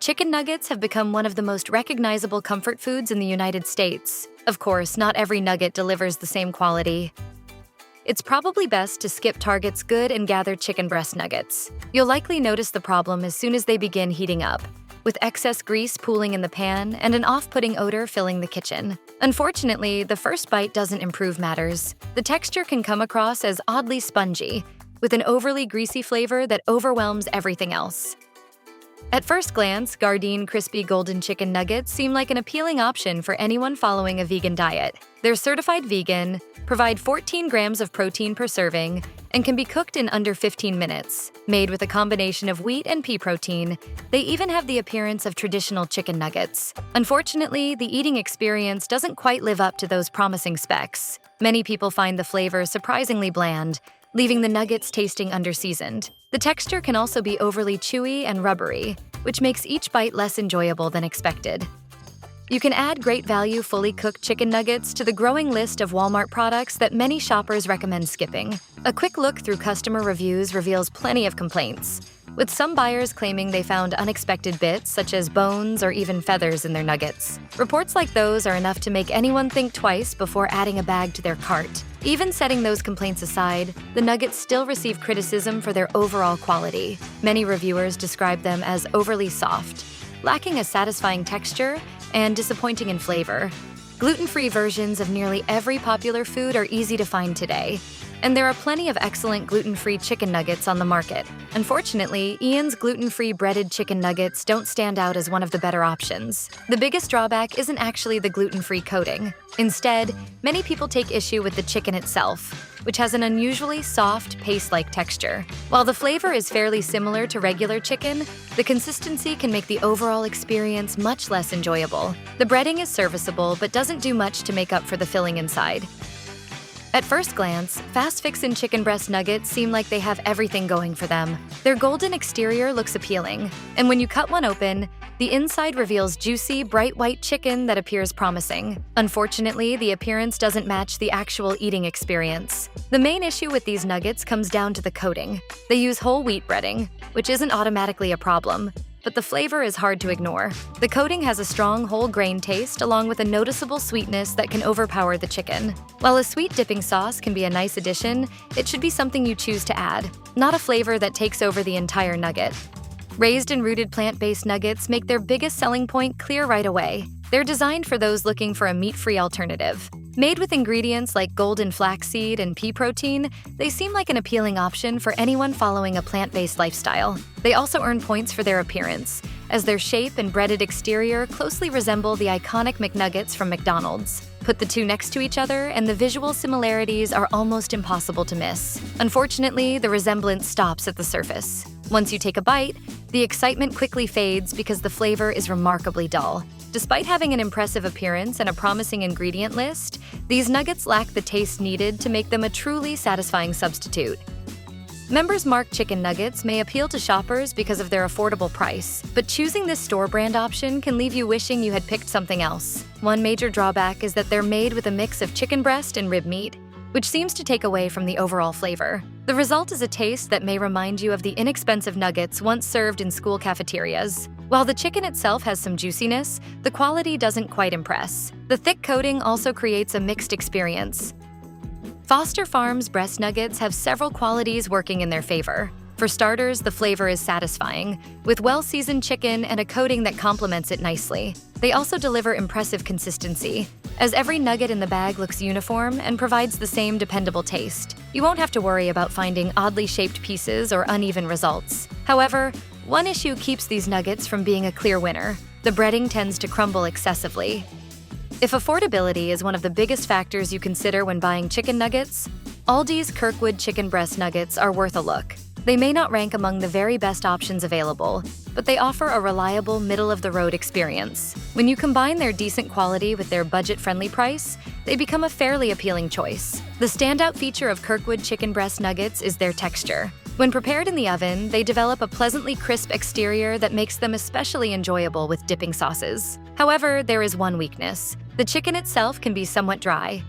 Chicken nuggets have become one of the most recognizable comfort foods in the United States. Of course, not every nugget delivers the same quality. It's probably best to skip Target's good and gathered chicken breast nuggets. You'll likely notice the problem as soon as they begin heating up, with excess grease pooling in the pan and an off-putting odor filling the kitchen. Unfortunately, the first bite doesn't improve matters. The texture can come across as oddly spongy, with an overly greasy flavor that overwhelms everything else. At first glance, Gardein crispy golden chicken nuggets seem like an appealing option for anyone following a vegan diet. They're certified vegan, provide 14 grams of protein per serving, and can be cooked in under 15 minutes. Made with a combination of wheat and pea protein, they even have the appearance of traditional chicken nuggets. Unfortunately, the eating experience doesn't quite live up to those promising specs. Many people find the flavor surprisingly bland, leaving the nuggets tasting underseasoned. The texture can also be overly chewy and rubbery, which makes each bite less enjoyable than expected. You can add great value fully cooked chicken nuggets to the growing list of Walmart products that many shoppers recommend skipping. A quick look through customer reviews reveals plenty of complaints, with some buyers claiming they found unexpected bits such as bones or even feathers in their nuggets. Reports like those are enough to make anyone think twice before adding a bag to their cart. Even setting those complaints aside, the nuggets still receive criticism for their overall quality. Many reviewers describe them as overly soft, lacking a satisfying texture, and disappointing in flavor. Gluten-free versions of nearly every popular food are easy to find today, and there are plenty of excellent gluten-free chicken nuggets on the market. Unfortunately, Ian's gluten-free breaded chicken nuggets don't stand out as one of the better options. The biggest drawback isn't actually the gluten-free coating. Instead, many people take issue with the chicken itself, which has an unusually soft, paste-like texture. While the flavor is fairly similar to regular chicken, the consistency can make the overall experience much less enjoyable. The breading is serviceable but doesn't do much to make up for the filling inside. At first glance, fast Fixin chicken breast nuggets seem like they have everything going for them. Their golden exterior looks appealing, and when you cut one open, the inside reveals juicy, bright white chicken that appears promising. Unfortunately, the appearance doesn't match the actual eating experience. The main issue with these nuggets comes down to the coating. They use whole wheat breading, which isn't automatically a problem, but the flavor is hard to ignore. The coating has a strong whole grain taste along with a noticeable sweetness that can overpower the chicken. While a sweet dipping sauce can be a nice addition, it should be something you choose to add, not a flavor that takes over the entire nugget. Raised and rooted plant-based nuggets make their biggest selling point clear right away. They're designed for those looking for a meat-free alternative. Made with ingredients like golden flaxseed and pea protein, they seem like an appealing option for anyone following a plant-based lifestyle. They also earn points for their appearance, as their shape and breaded exterior closely resemble the iconic McNuggets from McDonald's. Put the two next to each other, and the visual similarities are almost impossible to miss. Unfortunately, the resemblance stops at the surface. Once you take a bite, the excitement quickly fades because the flavor is remarkably dull. Despite having an impressive appearance and a promising ingredient list, these nuggets lack the taste needed to make them a truly satisfying substitute. Members Mark chicken nuggets may appeal to shoppers because of their affordable price, but choosing this store brand option can leave you wishing you had picked something else. One major drawback is that they're made with a mix of chicken breast and rib meat, which seems to take away from the overall flavor. The result is a taste that may remind you of the inexpensive nuggets once served in school cafeterias. While the chicken itself has some juiciness, the quality doesn't quite impress. The thick coating also creates a mixed experience. Foster Farms breast nuggets have several qualities working in their favor. For starters, the flavor is satisfying, with well-seasoned chicken and a coating that complements it nicely. They also deliver impressive consistency, as every nugget in the bag looks uniform and provides the same dependable taste. You won't have to worry about finding oddly shaped pieces or uneven results. However, one issue keeps these nuggets from being a clear winner. The breading tends to crumble excessively. If affordability is one of the biggest factors you consider when buying chicken nuggets, Aldi's Kirkwood chicken breast nuggets are worth a look. They may not rank among the very best options available, but they offer a reliable, middle-of-the-road experience. When you combine their decent quality with their budget-friendly price, they become a fairly appealing choice. The standout feature of Kirkwood chicken breast nuggets is their texture. When prepared in the oven, they develop a pleasantly crisp exterior that makes them especially enjoyable with dipping sauces. However, there is one weakness. The chicken itself can be somewhat dry.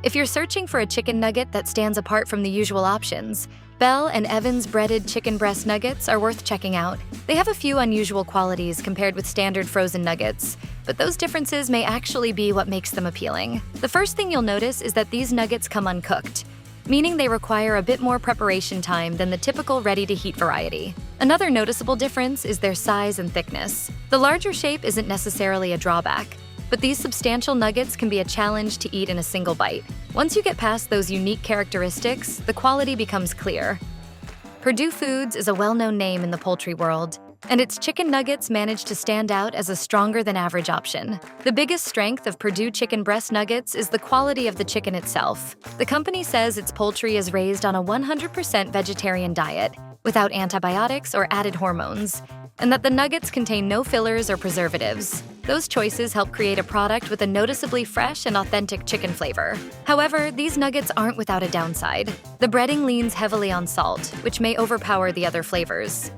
If you're searching for a chicken nugget that stands apart from the usual options, Bell and Evans breaded chicken breast nuggets are worth checking out. They have a few unusual qualities compared with standard frozen nuggets, but those differences may actually be what makes them appealing. The first thing you'll notice is that these nuggets come uncooked, meaning they require a bit more preparation time than the typical ready-to-heat variety. Another noticeable difference is their size and thickness. The larger shape isn't necessarily a drawback, but these substantial nuggets can be a challenge to eat in a single bite. Once you get past those unique characteristics, the quality becomes clear. Perdue Foods is a well-known name in the poultry world, and its chicken nuggets manage to stand out as a stronger-than-average option. The biggest strength of Perdue chicken breast nuggets is the quality of the chicken itself. The company says its poultry is raised on a 100% vegetarian diet, without antibiotics or added hormones, and that the nuggets contain no fillers or preservatives. Those choices help create a product with a noticeably fresh and authentic chicken flavor. However, these nuggets aren't without a downside. The breading leans heavily on salt, which may overpower the other flavors.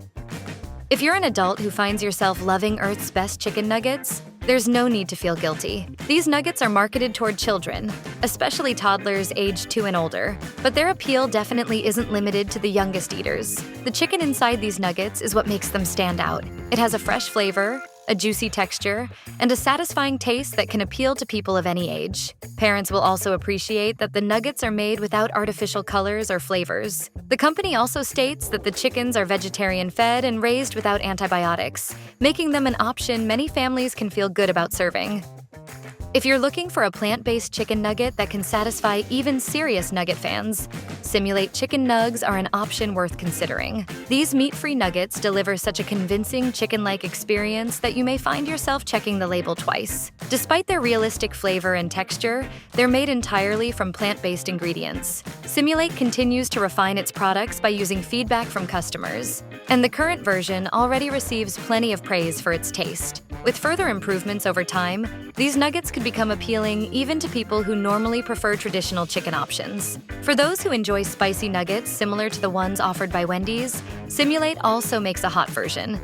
If you're an adult who finds yourself loving Earth's best chicken nuggets, there's no need to feel guilty. These nuggets are marketed toward children, especially toddlers aged 2 and older, but their appeal definitely isn't limited to the youngest eaters. The chicken inside these nuggets is what makes them stand out. It has a fresh flavor, a juicy texture, and a satisfying taste that can appeal to people of any age. Parents will also appreciate that the nuggets are made without artificial colors or flavors. The company also states that the chickens are vegetarian-fed and raised without antibiotics, making them an option many families can feel good about serving. If you're looking for a plant-based chicken nugget that can satisfy even serious nugget fans, Simulate Chicken Nuggs are an option worth considering. These meat-free nuggets deliver such a convincing chicken-like experience that you may find yourself checking the label twice. Despite their realistic flavor and texture, they're made entirely from plant-based ingredients. Simulate continues to refine its products by using feedback from customers, and the current version already receives plenty of praise for its taste. With further improvements over time, these nuggets could become appealing even to people who normally prefer traditional chicken options. For those who enjoy spicy nuggets similar to the ones offered by Wendy's, Simulate also makes a hot version.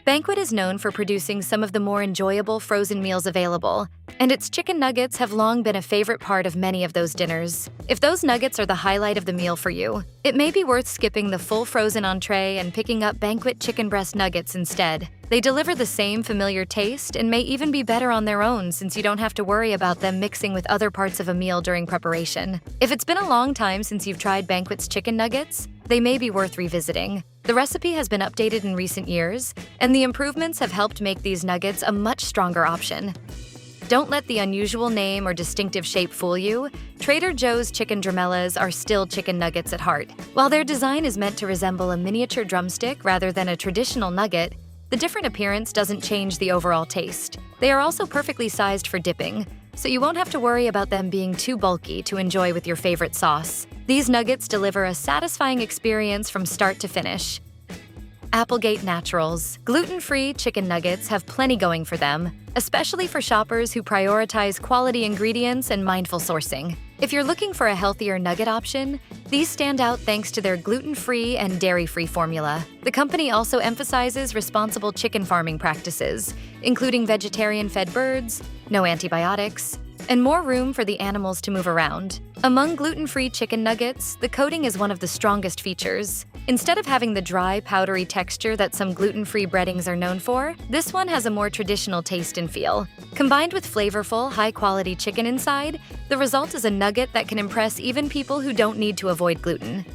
Banquet is known for producing some of the more enjoyable frozen meals available, and its chicken nuggets have long been a favorite part of many of those dinners. If those nuggets are the highlight of the meal for you, it may be worth skipping the full frozen entree and picking up Banquet chicken breast nuggets instead. They deliver the same familiar taste and may even be better on their own since you don't have to worry about them mixing with other parts of a meal during preparation. If it's been a long time since you've tried Banquet's chicken nuggets, they may be worth revisiting. The recipe has been updated in recent years, and the improvements have helped make these nuggets a much stronger option. Don't let the unusual name or distinctive shape fool you. Trader Joe's chicken Drumellas are still chicken nuggets at heart. While their design is meant to resemble a miniature drumstick rather than a traditional nugget, the different appearance doesn't change the overall taste. They are also perfectly sized for dipping, so you won't have to worry about them being too bulky to enjoy with your favorite sauce. These nuggets deliver a satisfying experience from start to finish. Applegate Naturals. Gluten-free chicken nuggets have plenty going for them, especially for shoppers who prioritize quality ingredients and mindful sourcing. If you're looking for a healthier nugget option, these stand out thanks to their gluten-free and dairy-free formula. The company also emphasizes responsible chicken farming practices, including vegetarian-fed birds, no antibiotics, and more room for the animals to move around. Among gluten-free chicken nuggets, the coating is one of the strongest features. Instead of having the dry, powdery texture that some gluten-free breadings are known for, this one has a more traditional taste and feel. Combined with flavorful, high-quality chicken inside, the result is a nugget that can impress even people who don't need to avoid gluten.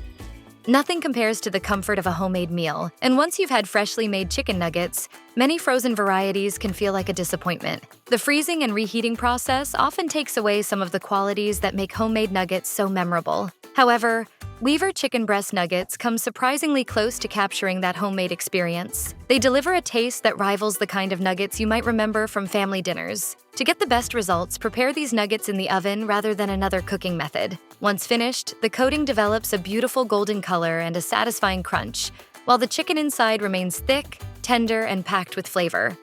Nothing compares to the comfort of a homemade meal, and once you've had freshly made chicken nuggets, many frozen varieties can feel like a disappointment. The freezing and reheating process often takes away some of the qualities that make homemade nuggets so memorable. However, Weaver chicken breast nuggets come surprisingly close to capturing that homemade experience. They deliver a taste that rivals the kind of nuggets you might remember from family dinners. To get the best results, prepare these nuggets in the oven rather than another cooking method. Once finished, the coating develops a beautiful golden color and a satisfying crunch, while the chicken inside remains thick, tender, and packed with flavor.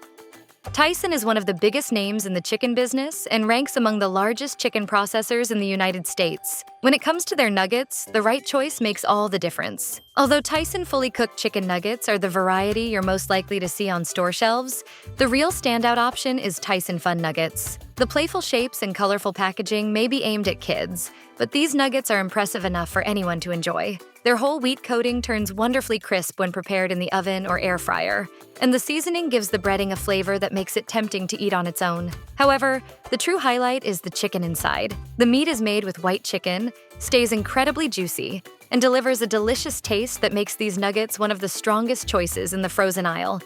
Tyson is one of the biggest names in the chicken business and ranks among the largest chicken processors in the United States. When it comes to their nuggets, the right choice makes all the difference. Although Tyson fully cooked chicken nuggets are the variety you're most likely to see on store shelves, the real standout option is Tyson Fun Nuggets. The playful shapes and colorful packaging may be aimed at kids, but these nuggets are impressive enough for anyone to enjoy. Their whole wheat coating turns wonderfully crisp when prepared in the oven or air fryer, and the seasoning gives the breading a flavor that makes it tempting to eat on its own. However, the true highlight is the chicken inside. The meat is made with white chicken, stays incredibly juicy, and delivers a delicious taste that makes these nuggets one of the strongest choices in the frozen aisle.